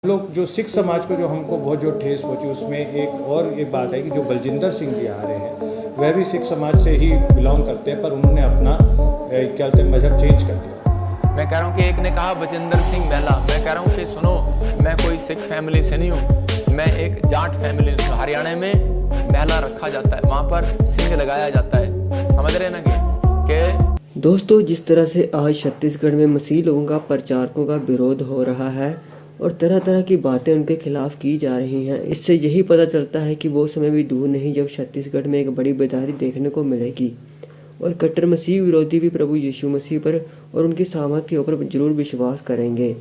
लोग जो सिख समाज को जो हमको बहुत जो ठेस पहुंची उसमें एक बात है कि जो बलजिंदर सिंह जी आ रहे हैं वह भी सिख समाज से ही बिलोंग करते हैं, पर उन्होंने अपना क्या कहते हैं मजहब चेंज कर दिया। मैं कह रहा हूँ कि एक ने कहा बलजिंदर सिंह महला, मैं कह रहा हूँ कि सुनो, मैं कोई सिख फैमिली से नहीं हूँ, मैं एक जाट फैमिली से। हरियाणा में महला रखा जाता है, वहाँ पर सिंह लगाया जाता है, समझ रहे ना कि दोस्तों, जिस तरह से आज छत्तीसगढ़ में मसीह लोगों का प्रचारकों का विरोध हो रहा है और तरह तरह की बातें उनके खिलाफ की जा रही हैं, इससे यही पता चलता है कि वो समय भी दूर नहीं जब छत्तीसगढ़ में एक बड़ी बेदारी देखने को मिलेगी और कट्टर मसीह विरोधी भी प्रभु यीशु मसीह पर और उनकी सामर्थ के ऊपर जरूर विश्वास करेंगे।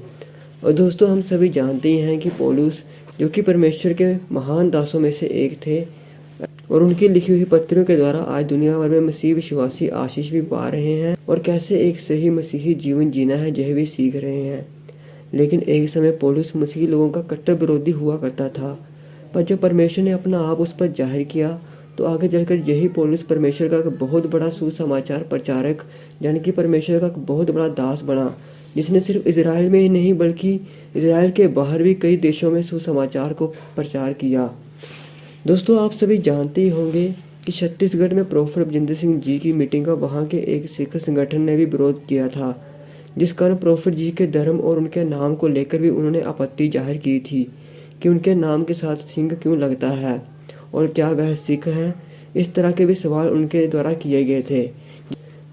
और दोस्तों, हम सभी जानते हैं कि पौलुस, जो कि परमेश्वर के महान दासों में से एक थे, और उनकी लिखी हुई पत्रियों के द्वारा आज दुनिया भर में मसीह विश्वासी आशीष भी पा रहे हैं और कैसे एक सही मसीही जीवन जीना है यह भी सीख रहे हैं। लेकिन एक समय पौलुस मसीही लोगों का कट्टर विरोधी हुआ करता था, पर जब परमेश्वर ने अपना आप उस पर जाहिर किया तो आगे चलकर यही पौलुस परमेश्वर का बहुत बड़ा सुसमाचार प्रचारक यानी कि परमेश्वर का बहुत बड़ा दास बना, जिसने सिर्फ इजराइल में ही नहीं बल्कि इजराइल के बाहर भी कई देशों में सुसमाचार को प्रचार किया। दोस्तों, आप सभी जानते ही होंगे कि छत्तीसगढ़ में प्रोफेसर बलजिंदर सिंह जी की मीटिंग का वहां के एक सिख संगठन ने भी विरोध किया था, जिस कारण प्रोफेसर जी के धर्म और उनके नाम को लेकर भी उन्होंने आपत्ति जाहिर की थी कि उनके नाम के साथ सिंह क्यों लगता है और क्या वह सिख हैं। इस तरह के भी सवाल उनके द्वारा किए गए थे।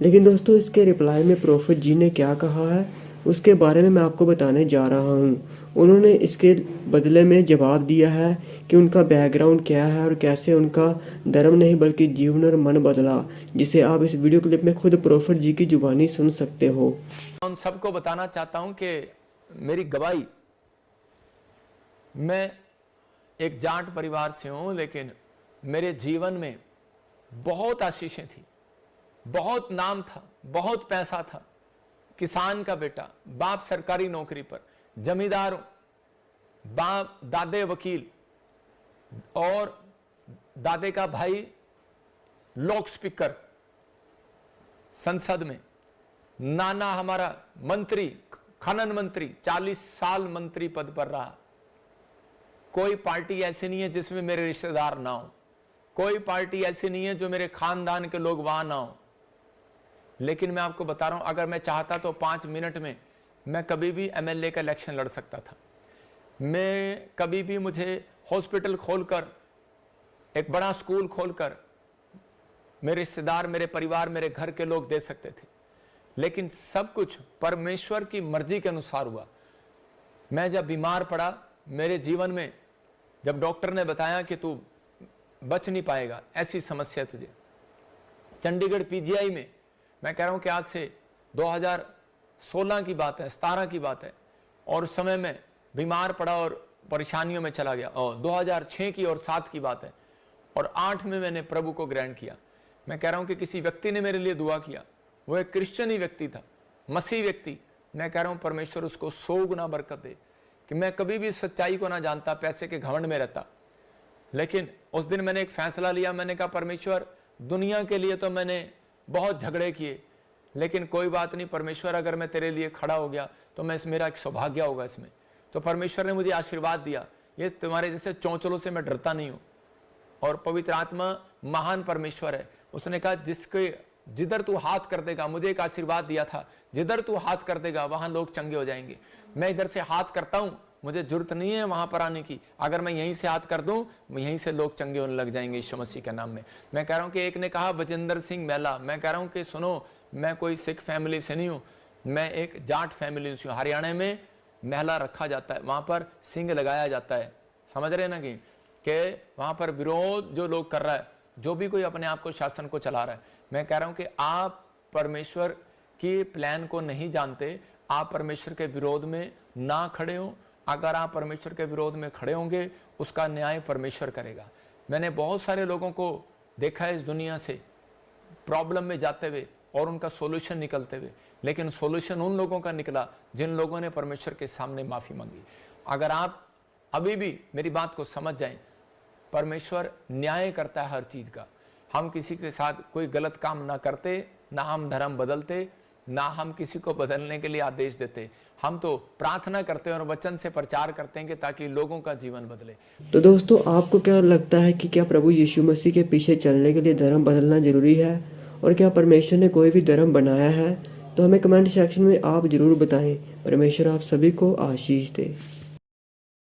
लेकिन दोस्तों, इसके रिप्लाई में प्रोफेसर जी ने क्या कहा है उसके बारे में मैं आपको बताने जा रहा हूँ। उन्होंने इसके बदले में जवाब दिया है कि उनका बैकग्राउंड क्या है और कैसे उनका धर्म नहीं बल्कि जीवन और मन बदला, जिसे आप इस वीडियो क्लिप में खुद प्रोफेसर जी की जुबानी सुन सकते हो। उन सबको बताना चाहता हूँ कि मेरी गवाही, मैं एक जाट परिवार से हूँ, लेकिन मेरे जीवन में बहुत आशीषें थी, बहुत नाम था, बहुत पैसा था, किसान का बेटा, बाप सरकारी नौकरी पर, जमींदार, बाप दादे वकील और दादे का भाई लोक स्पीकर संसद में, नाना हमारा मंत्री, खनन मंत्री, 40 साल मंत्री पद पर रहा। कोई पार्टी ऐसी नहीं है जिसमें मेरे रिश्तेदार ना हो, कोई पार्टी ऐसी नहीं है जो मेरे खानदान के लोग वहां ना हो। लेकिन मैं आपको बता रहा हूं, अगर मैं चाहता तो 5 मिनट में मैं कभी भी एमएलए का इलेक्शन लड़ सकता था। मैं कभी भी, मुझे हॉस्पिटल खोलकर, एक बड़ा स्कूल खोलकर मेरे रिश्तेदार, मेरे परिवार, मेरे घर के लोग दे सकते थे। लेकिन सब कुछ परमेश्वर की मर्जी के अनुसार हुआ। मैं जब बीमार पड़ा, मेरे जीवन में जब डॉक्टर ने बताया कि तू बच नहीं पाएगा, ऐसी समस्या है तुझे, चंडीगढ़ पीजीआई में, मैं कह रहा हूं कि आज से 2016 की बात है, 17 की बात है, और उस समय में बीमार पड़ा और परेशानियों में चला गया। और 2006 की और 7 की बात है, और 8 में मैंने प्रभु को ग्रहण किया। मैं कह रहा हूं कि किसी व्यक्ति ने मेरे लिए दुआ किया, वो एक क्रिश्चियन ही व्यक्ति था, मसीह व्यक्ति। मैं कह रहा हूं परमेश्वर उसको 100 गुना बरकत दे, कि मैं कभी भी सच्चाई को ना जानता, पैसे के घमंड में रहता। लेकिन उस दिन मैंने एक फैसला लिया, मैंने कहा परमेश्वर, दुनिया के लिए तो मैंने बहुत झगड़े किए, लेकिन कोई बात नहीं परमेश्वर, अगर मैं तेरे लिए खड़ा हो गया तो मेरा एक सौभाग्य होगा इसमें। तो परमेश्वर ने मुझे आशीर्वाद दिया। ये तुम्हारे जैसे चौंचलों से मैं डरता नहीं हूँ, और पवित्र आत्मा महान परमेश्वर है। उसने कहा जिधर तू हाथ कर देगा, मुझे एक आशीर्वाद दिया था, जिधर तू हाथ कर देगा वहां लोग चंगे हो जाएंगे। मैं इधर से हाथ करता हूं, मुझे जरूरत नहीं है वहां पर आने की, अगर मैं यहीं से हाथ कर दूं यहीं से लोग चंगे होने लग जाएंगे यीशु मसीह के नाम में। मैं कह रहा हूं कि एक ने कहा बलजिंदर सिंह महला, मैं कह रहा हूं कि सुनो, मैं कोई सिख फैमिली से नहीं हूं, मैं एक जाट फैमिली से हूं। हरियाणा में महला रखा जाता है, वहां पर सिंह लगाया जाता है, समझ रहे ना कि वहां पर विरोध जो लोग कर रहा है, जो भी कोई अपने आप को शासन को चला रहा है। मैं कह रहा हूं कि आप परमेश्वर की प्लान को नहीं जानते, आप परमेश्वर के विरोध में ना खड़े हो। अगर आप परमेश्वर के विरोध में खड़े होंगे, उसका न्याय परमेश्वर करेगा। मैंने बहुत सारे लोगों को देखा है इस दुनिया से प्रॉब्लम में जाते हुए और उनका सॉल्यूशन निकलते हुए, लेकिन सॉल्यूशन उन लोगों का निकला जिन लोगों ने परमेश्वर के सामने माफी मांगी। अगर आप अभी भी मेरी बात को समझ जाएं, परमेश्वर न्याय करता है हर चीज का। हम किसी के साथ कोई गलत काम ना करते, ना हम धर्म बदलते, ना हम किसी को बदलने के लिए आदेश देते, हम तो प्रार्थना करते हैं और वचन से प्रचार करते हैं कि ताकि लोगों का जीवन बदले। तो दोस्तों, आपको क्या लगता है कि क्या प्रभु यीशु मसीह के पीछे चलने के लिए धर्म बदलना जरूरी है, और क्या परमेश्वर ने कोई भी धर्म बनाया है? तो हमें कमेंट सेक्शन में आप जरूर बताएं। परमेश्वर आप सभी को आशीष दे।